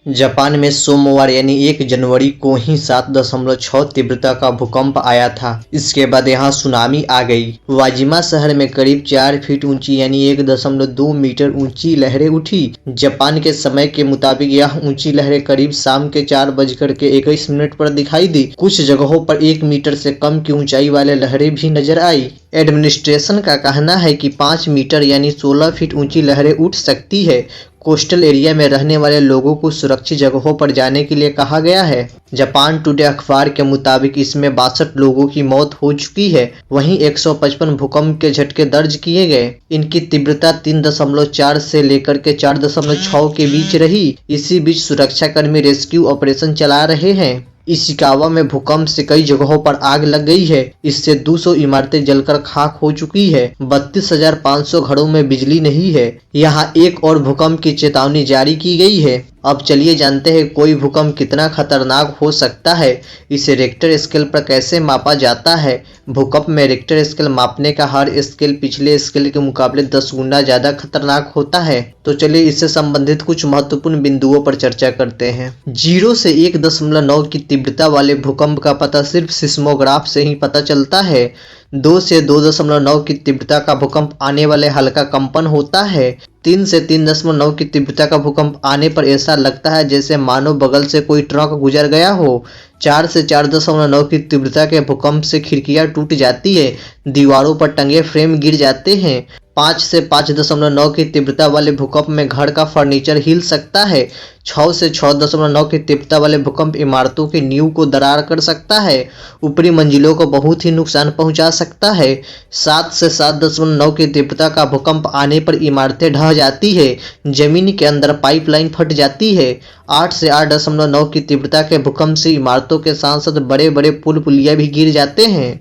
Japan में सोमवार यानी 1 जनवरी को ही 7.6 तीव्रता का भूकंप आया था। इसके बाद यहाँ सुनामी आ गई। वाजिमा शहर में करीब 4 फीट ऊंची यानी 1.2 मीटर ऊंची लहरें उठी। जापान के समय के मुताबिक यह ऊंची लहरें करीब शाम के 4:21 पर दिखाई दी। कुछ जगहों पर 1 मीटर से कम की ऊंचाई वाले लहरें भी नजर आई। एडमिनिस्ट्रेशन का कहना है कि 5 मीटर यानी 16 फीट ऊंची लहरें उठ सकती है। कोस्टल एरिया में रहने वाले लोगों को सुरक्षित जगहों पर जाने के लिए कहा गया है। जापान टुडे अखबार के मुताबिक इसमें 62 लोगों की मौत हो चुकी है। वहीं 155 भूकंप के झटके दर्ज किए गए। इनकी तीव्रता 3.4 से लेकर के 4.6 के बीच रही। इसी बीच सुरक्षाकर्मी रेस्क्यू ऑपरेशन चला रहे हैं। इशिकावा में भूकंप से कई जगहों पर आग लग गई है। इससे 200 इमारतें जलकर खाक हो चुकी है। 32,500 घरों में बिजली नहीं है। यहाँ एक और भूकंप की चेतावनी जारी की गई है। अब चलिए जानते हैं कोई भूकंप कितना खतरनाक हो सकता है। इसे रिक्टर स्केल पर कैसे मापा जाता है। भूकंप में रिक्टर स्केल मापने का हर स्केल पिछले स्केल के मुकाबले 10 गुना ज्यादा खतरनाक होता है। तो चलिए इससे संबंधित कुछ महत्वपूर्ण बिंदुओं पर चर्चा करते हैं। 0 से 1.9 की तीव्रता वाले भूकंप का पता सिर्फ सिस्मोग्राफ से ही पता चलता है। 2 से 2.9 की तीव्रता का भूकंप आने वाले हल्का कंपन होता है। 3 से 3.9 की तीव्रता का भूकंप आने पर ऐसा लगता है जैसे मानो बगल से कोई ट्रक गुजर गया हो। 4 से 4.9 की तीव्रता के भूकंप से खिड़कियां टूट जाती है। दीवारों पर टंगे फ्रेम गिर जाते हैं। 5 से 5.9 की तीव्रता वाले भूकंप में घर का फर्नीचर हिल सकता है। 6 से 6.9 की तीव्रता वाले भूकंप इमारतों की नींव को दरार कर सकता है। ऊपरी मंजिलों को बहुत ही नुकसान पहुंचा सकता है। 7 से 7.9 की तीव्रता का भूकंप आने पर इमारतें ढह जाती है। जमीन के अंदर पाइपलाइन फट जाती है। 8 से 8.9 की तीव्रता के भूकंप से इमारतों के साथ साथ बड़े बड़े पुल पुलिया भी गिर जाते हैं।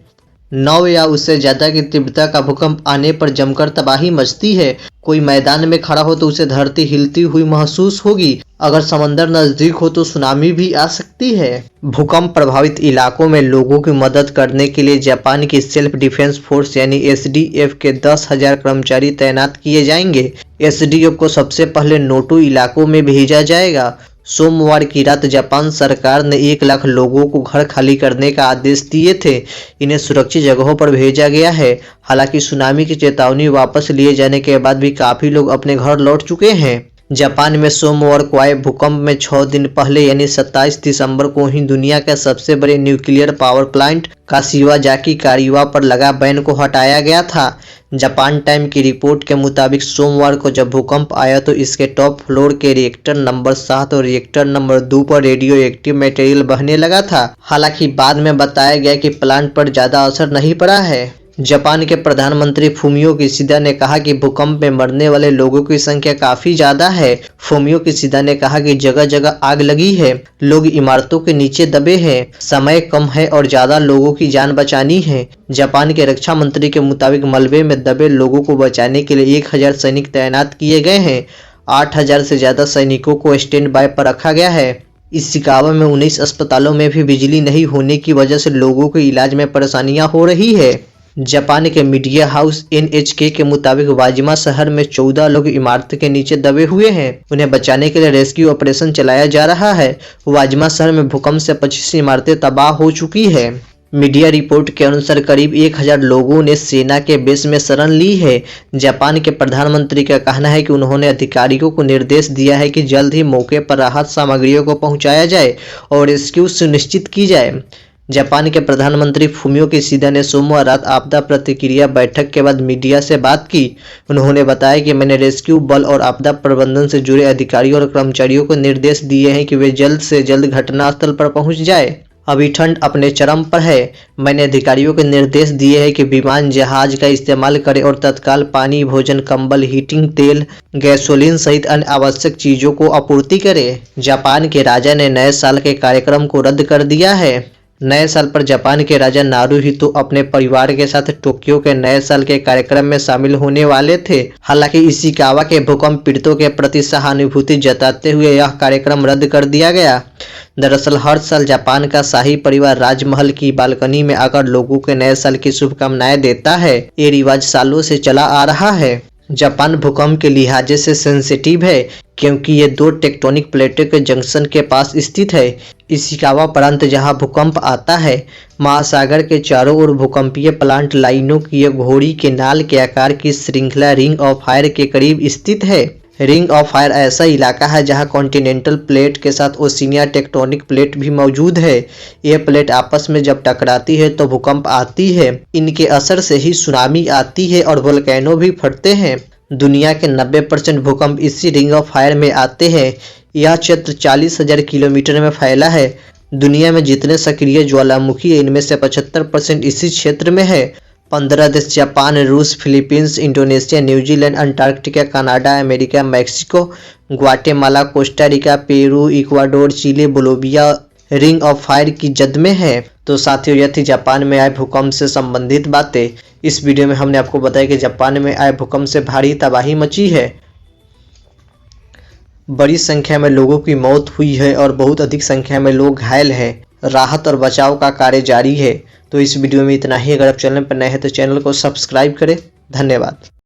9 या उससे ज्यादा की तीव्रता का भूकंप आने पर जमकर तबाही मचती है। कोई मैदान में खड़ा हो तो उसे धरती हिलती हुई महसूस होगी। अगर समंदर नजदीक हो तो सुनामी भी आ सकती है। भूकंप प्रभावित इलाकों में लोगों की मदद करने के लिए जापान की सेल्फ डिफेंस फोर्स यानी SDF के 10,000 कर्मचारी तैनात किए जाएंगे। SDF को सबसे पहले नोटो इलाकों में भेजा जाएगा। सोमवार की रात जापान सरकार ने 1 लाख लोगों को घर खाली करने का आदेश दिए थे। इन्हें सुरक्षित जगहों पर भेजा गया है। हालांकि सुनामी की चेतावनी वापस लिए जाने के बाद भी काफी लोग अपने घर लौट चुके हैं। जापान में सोमवार को आए भूकंप में 6 दिन पहले यानी 27 दिसंबर को ही दुनिया के सबसे बड़े न्यूक्लियर पावर प्लांट काशिवाजाकी कारिवा पर लगा बैन को हटाया गया था। जापान टाइम की रिपोर्ट के मुताबिक सोमवार को जब भूकंप आया तो इसके टॉप फ्लोर के रिएक्टर नंबर 7 और रिएक्टर नंबर 2 पर रेडियो एक्टिव मटेरियल बहने लगा था। हालांकि बाद में बताया गया कि प्लांट पर ज्यादा असर नहीं पड़ा है। जापान के प्रधानमंत्री फूमियो किशिदा ने कहा कि भूकंप में मरने वाले लोगों की संख्या काफी ज्यादा है। फूमियो किशिदा ने कहा कि जगह जगह आग लगी है। लोग इमारतों के नीचे दबे हैं। समय कम है और ज्यादा लोगों की जान बचानी है। जापान के रक्षा मंत्री के मुताबिक मलबे में दबे लोगों को बचाने के लिए 1000 सैनिक तैनात किए गए हैं। 8000 से ज्यादा सैनिकों को स्टैंड बाय पर रखा गया है। इशिकावा में 19 अस्पतालों में भी बिजली नहीं होने की वजह से लोगों को इलाज में परेशानियां हो रही है। जापान के मीडिया हाउस NHK के मुताबिक वाजिमा शहर में 14 लोग इमारत के नीचे दबे हुए हैं। उन्हें बचाने के लिए रेस्क्यू ऑपरेशन चलाया जा रहा है। वाजिमा शहर में भूकंप से 25 इमारतें तबाह हो चुकी है। मीडिया रिपोर्ट के अनुसार करीब 1000 लोगों ने सेना के बेस में शरण ली है। जापान के प्रधानमंत्री का कहना है कि उन्होंने अधिकारियों को निर्देश दिया है कि जल्द ही मौके पर राहत सामग्रियों को पहुंचाया जाए और रेस्क्यू सुनिश्चित की जाए। जापान के प्रधानमंत्री फूमियो किशिदा ने सोमवार रात आपदा प्रतिक्रिया बैठक के बाद मीडिया से बात की। उन्होंने बताया कि मैंने रेस्क्यू बल और आपदा प्रबंधन से जुड़े अधिकारियों और कर्मचारियों को निर्देश दिए हैं कि वे जल्द से जल्द घटनास्थल पर पहुंच जाए। अभी ठंड अपने चरम पर है। मैंने अधिकारियों को निर्देश दिए हैं कि विमान जहाज का इस्तेमाल करें और तत्काल पानी, भोजन, कंबल, हीटिंग तेल, गैसोलीन सहित अन्य आवश्यक चीजों को आपूर्ति करें। जापान के राजा ने नए साल के कार्यक्रम को रद्द कर दिया है। नए साल पर जापान के राजा नारुहितो अपने परिवार के साथ टोक्यो के नए साल के कार्यक्रम में शामिल होने वाले थे। हालांकि इशिकावा के भूकंप पीड़ितों के प्रति सहानुभूति जताते हुए यह कार्यक्रम रद्द कर दिया गया। दरअसल हर साल जापान का शाही परिवार राजमहल की बालकनी में आकर लोगों के नए साल की शुभकामनाएं देता है। ये रिवाज सालों से चला आ रहा है। जापान भूकंप के लिहाजे से सेंसिटिव है क्योंकि ये दो टेक्टोनिक प्लेटों के जंक्शन के पास स्थित है। इशिकावा प्रांत जहां भूकंप आता है, महासागर के चारों ओर भूकंपीय प्लांट लाइनों की एक घोड़ी के नाल के आकार की श्रृंखला रिंग ऑफ फायर के करीब स्थित है। रिंग ऑफ फायर ऐसा इलाका है जहां कॉन्टिनेंटल प्लेट के साथ ओशिनिया टेक्टोनिक प्लेट भी मौजूद है। ये प्लेट आपस में जब टकराती है तो भूकंप आती है। इनके असर से ही सुनामी आती है और वोल्केनो भी फटते हैं। दुनिया के 90% भूकंप इसी रिंग ऑफ फायर में आते हैं। यह क्षेत्र 40,000 किलोमीटर में फैला है। दुनिया में जितने सक्रिय ज्वालामुखी है, इनमें से 75% इसी क्षेत्र में है। 15 देश जापान, रूस, Philippines, Indonesia, New Zealand, Antarctica, Canada, America, Mexico, Guatemala, Costa Rica, Peru, Ecuador, Chile, Bolivia ring of fire की जद में है। तो साथियों, यह थी जापान में आए भूकंप से संबंधित बातें। इस वीडियो में हमने आपको बताया कि जापान में आए भूकंप से भारी तबाही मची है, बड़ी संख्या में लोगों की मौत हुई है और बहुत अधिक संख्या में लोग घायल हैं। राहत और बचाव का कार्य जारी है। तो इस वीडियो में इतना ही। अगर आप चैनल पर नए हैं तो चैनल को सब्सक्राइब करें। धन्यवाद।